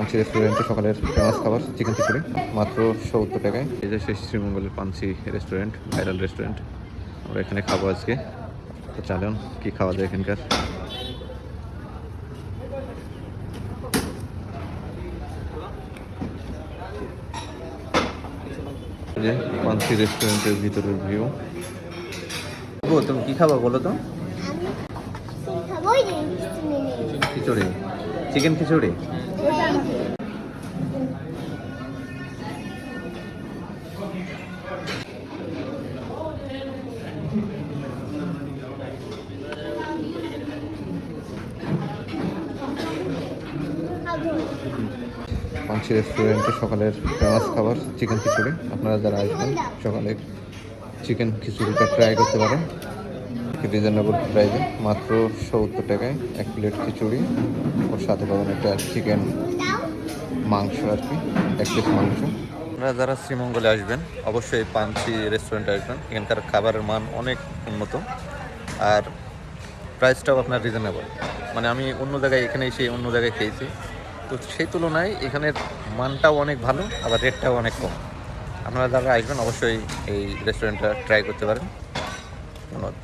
পাঞ্চি রেস্টুরেন্টে সকালের ফেমাস খাবার চিকেন খিচুড়ি মাত্র 70 টাকায়। এই যে সেই শ্রীমঙ্গলের পাঞ্চি রেস্টুরেন্ট, ভাইরাল রেস্টুরেন্ট। আমরা এখানে খাবো আজকে। তো চলুন কি খাওয়া যায় এখানকার। যে পাঞ্চি রেস্টুরেন্টের ভিতরের ভিউ। তুমি কি খাবা বলো তো? খিচুড়ি, চিকেন খিচুড়ি। পাঞ্চি রেস্টুরেন্টে সকালের ফেমাস খাবার চিকেন খিচুড়ি। আপনারা যারা আসবেন সকালে চিকেন খিচুড়িটা ট্রাই করতে পারেন রিজনেবল প্রাইসে, মাত্র 70 টাকায় এক প্লেট খিচুড়ি। ওর সাথে পাবেন একটা চিকেন মাংস আর কি, এক পিস মাংস। আপনারা যারা শ্রীমঙ্গলে আসবেন অবশ্যই পাঞ্চি রেস্টুরেন্টে আসবেন। এখানকার খাবারের মান অনেক উন্নত আর প্রাইসটাও আপনার রিজনেবল। মানে আমি অন্য জায়গায় এখানে এসে অন্য জায়গায় খেয়েছি, তো সেই তুলনায় এখানের মানটাও অনেক ভালো, আবার রেটটাও অনেক কম। আপনারা যারা আসবেন অবশ্যই এই রেস্টুরেন্টটা ট্রাই করতে পারেন। ধন্যবাদ।